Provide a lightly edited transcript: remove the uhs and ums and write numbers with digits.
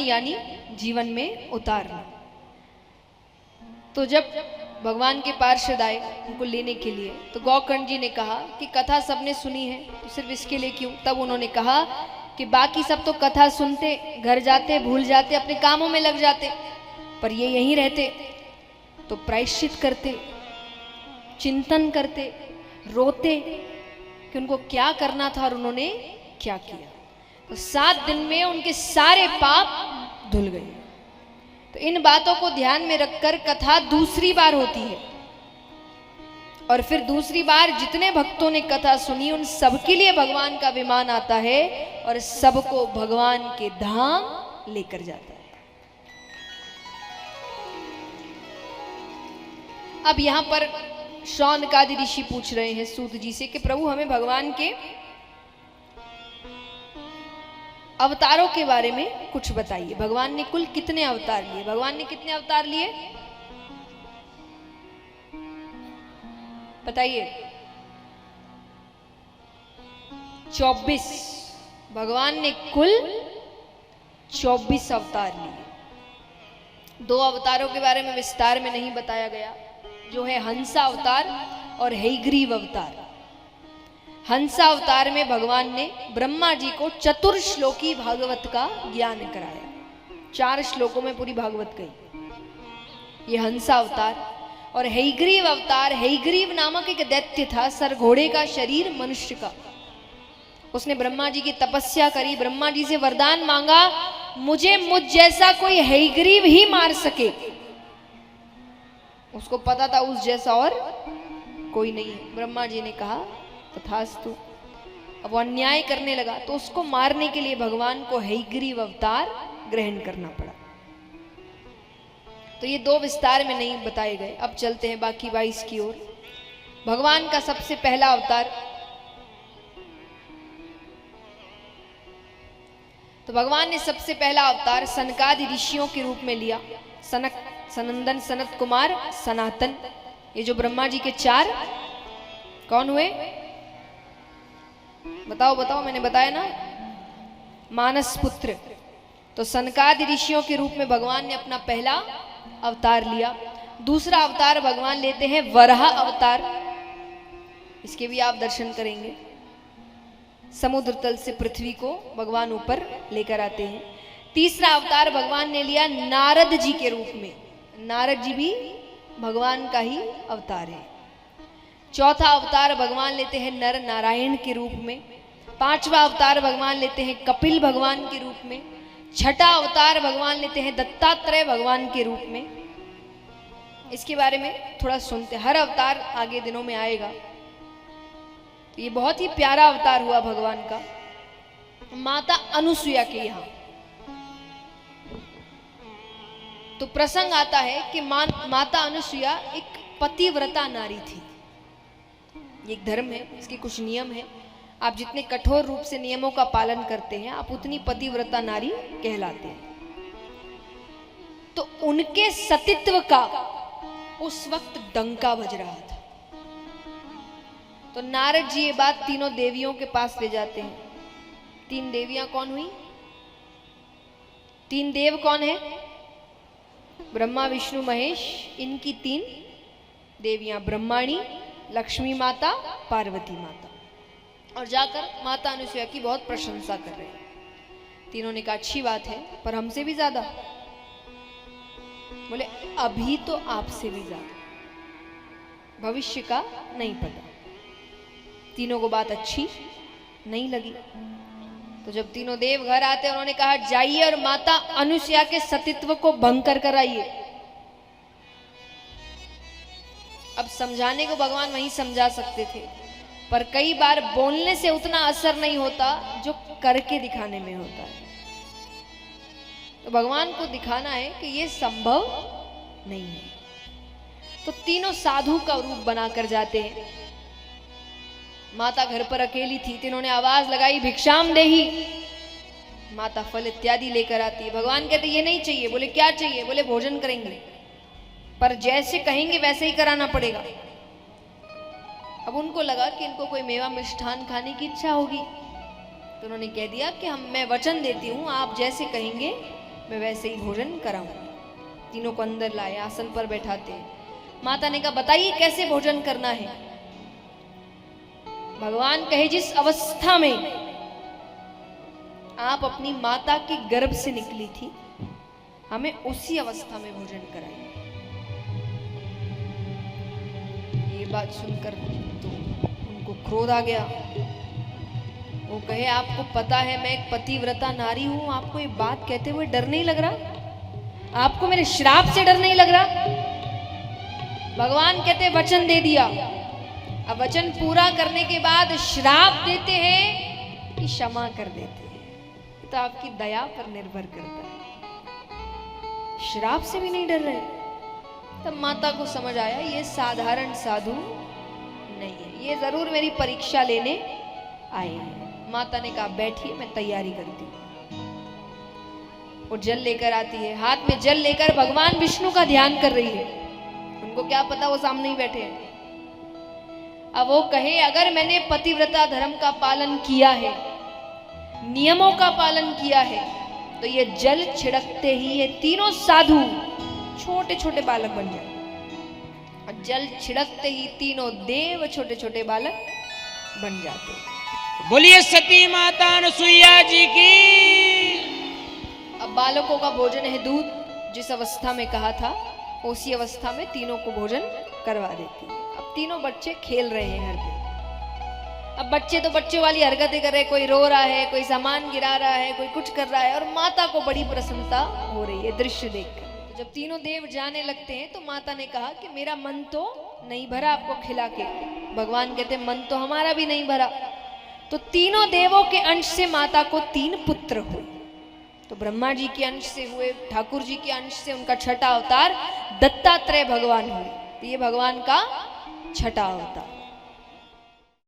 यानी जीवन में उतारना। तो जब भगवान के पार्षद आए उनको लेने के लिए, तो गौकर्ण जी ने कहा कि कथा सबने सुनी है तो सिर्फ इसके लिए क्यों? तब उन्होंने कहा कि बाकी सब तो कथा सुनते, घर जाते, भूल जाते, अपने कामों में लग जाते, पर ये यहीं रहते तो प्रायश्चित करते, चिंतन करते, रोते कि उनको क्या करना था और उन्होंने क्या किया। तो 7 दिन में उनके सारे पाप धुल गए। तो इन बातों को ध्यान में रखकर कथा दूसरी बार होती है, और फिर दूसरी बार जितने भक्तों ने कथा सुनी उन सबके लिए भगवान का विमान आता है और सबको भगवान के धाम लेकर जाता है। अब यहां पर शौनकादि ऋषि पूछ रहे हैं सूत जी से कि प्रभु हमें भगवान के अवतारों के बारे में कुछ बताइए। भगवान ने कुल कितने अवतार लिए? भगवान ने कितने अवतार लिए बताइए? 24। भगवान ने कुल 24 अवतार लिए। 2 अवतारों के बारे में विस्तार में नहीं बताया गया, जो है हंसा अवतार और हयग्रीव अवतार। हंसा अवतार में भगवान ने ब्रह्मा जी को चतुर्श्लोकी भागवत का ज्ञान कराया। 4 श्लोकों में पूरी भागवत गई, ये हंसा अवतार। और हयग्रीव अवतार, हयग्रीव नामक एक दैत्य था, सरघोड़े का शरीर मनुष्य का। उसने ब्रह्मा जी की तपस्या करी, ब्रह्मा जी से वरदान मांगा, मुझे मुझ जैसा कोई हयग्रीव ही मार सके। उसको पता था उस जैसा और कोई नहीं है। ब्रह्मा जी ने कहा तथास्तु। अब वो अन्याय करने लगा तो उसको मारने के लिए भगवान को हयग्रीव अवतार ग्रहण करना पड़ा। तो ये 2 विस्तार में नहीं बताए गए। अब चलते हैं बाकी 22 की ओर। भगवान का सबसे पहला अवतार, तो भगवान ने सबसे पहला अवतार सनकादि ऋषियों के रूप में लिया। सनक, सनंदन, सनत कुमार, सनातन, ये जो ब्रह्मा जी के 4 कौन हुए? बताओ बताओ, मैंने बताया ना, मानस पुत्र। तो सनकादि ऋषियों के रूप में भगवान ने अपना पहला अवतार लिया। दूसरा अवतार भगवान लेते हैं वराह अवतार, इसके भी आप दर्शन करेंगे। समुद्र तल से पृथ्वी को भगवान ऊपर लेकर आते हैं। तीसरा अवतार भगवान ने लिया नारद जी के रूप में। नारद जी भी भगवान का ही अवतार है। चौथा अवतार भगवान लेते हैं नर नारायण के रूप में। 5वां अवतार भगवान लेते हैं कपिल भगवान के रूप में। 6ठा अवतार भगवान लेते हैं दत्तात्रेय भगवान के रूप में। इसके बारे में थोड़ा सुनते हैं, हर अवतार आगे दिनों में आएगा। तो ये बहुत ही प्यारा अवतार हुआ भगवान का। माता अनुसुईया के यहाँ तो प्रसंग आता है कि माता अनुसुईया एक पतिव्रता नारी थी। ये एक धर्म है, इसके कुछ नियम है। आप जितने कठोर रूप से नियमों का पालन करते हैं, आप उतनी पतिव्रता नारी कहलाते हैं। तो उनके सतीत्व का उस वक्त डंका बज रहा था। तो नारद जी ये बात तीनों देवियों के पास ले जाते हैं। 3 देवियां कौन हुई? 3 देव कौन है? ब्रह्मा, विष्णु, महेश। इनकी 3 देवियां, ब्रह्माणी, लक्ष्मी माता, पार्वती माता। और जाकर माता अनुसुईया की बहुत प्रशंसा कर रहे हैं। तीनों ने कहा अच्छी बात है, पर हमसे भी ज्यादा। बोले अभी तो आपसे भी ज्यादा, भविष्य का नहीं पता। तीनों को बात अच्छी नहीं लगी। तो जब तीनों देव घर आते, उन्होंने कहा जाइए और माता अनुसुईया के सतीत्व को भंग कर आइए। अब समझाने को भगवान वहीं समझा सकते थे, पर कई बार बोलने से उतना असर नहीं होता जो करके दिखाने में होता है। तो भगवान को दिखाना है कि ये संभव नहीं है। तो तीनों साधु का रूप बनाकर जाते हैं। माता घर पर अकेली थी, तीनों ने आवाज लगाई भिक्षाम देही। माता फल इत्यादि लेकर आती है। भगवान कहते ये नहीं चाहिए। बोले क्या चाहिए? बोले भोजन करेंगे, पर जैसे कहेंगे वैसे ही कराना पड़ेगा। अब उनको लगा कि इनको कोई मेवा मिष्ठान खाने की इच्छा होगी, तो उन्होंने कह दिया कि मैं वचन देती हूँ, आप जैसे कहेंगे मैं वैसे ही भोजन कराऊं। तीनों को अंदर लाए, आसन पर बैठाते हैं। माता ने कहा बताइए कैसे भोजन करना है। भगवान कहे जिस अवस्था में आप अपनी माता के गर्भ से निकली थी, हमें उसी अवस्था में भोजन कराइए। ये बात सुनकर तो उनको क्रोध आ गया। वो कहे आपको पता है मैं एक पतिव्रता नारी हूं, आपको ये बात कहते हुए डर नहीं लग रहा? आपको मेरे श्राप से डर नहीं लग रहा? भगवान कहते वचन दे दिया, अब वचन पूरा करने के बाद श्राप देते हैं कि क्षमा कर देते हैं, तो आपकी दया पर निर्भर करता है। श्राप से भी नहीं डर रहे। तब माता को समझ आया ये साधारण साधु नहीं है, ये जरूर मेरी परीक्षा लेने आए हैं। माता ने कहा बैठिए मैं तैयारी करती हूँ। वो जल लेकर आती है, हाथ में जल लेकर भगवान विष्णु का ध्यान कर रही है। उनको क्या पता वो सामने ही बैठे हैं। अब वो कहे अगर मैंने पतिव्रता धर्म का पालन किया है, नियमों का पालन किया है, तो ये जल छिड़कते ही ये तीनों साधु छोटे छोटे बालक बन जाए। और जल छिड़कते ही तीनों देव छोटे छोटे बालक बन जाते। बोलिए सती माता अनुसुईया जी की। अब बालकों का भोजन है दूध, जिस अवस्था में कहा था उसी अवस्था में तीनों को भोजन करवा देती है। अब तीनों बच्चे खेल रहे हैं घर पे। अब बच्चे तो बच्चों वाली हरकतें कर रहे हैं, कोई रो रहा है, कोई सामान गिरा रहा है, कोई कुछ कर रहा है, और माता को बड़ी प्रसन्नता हो रही है दृश्य देखकर। तो जब तीनों देव जाने लगते हैं तो माता ने कहा कि मेरा मन तो नहीं भरा आपको खिला के। भगवान कहते मन तो हमारा भी नहीं भरा। तो तीनों देवों के अंश से माता को 3 पुत्र हुए। तो ब्रह्मा जी के अंश से हुए, ठाकुर जी के अंश से उनका छठा अवतार दत्तात्रेय भगवान हुए। तो ये भगवान का छठा अवतार।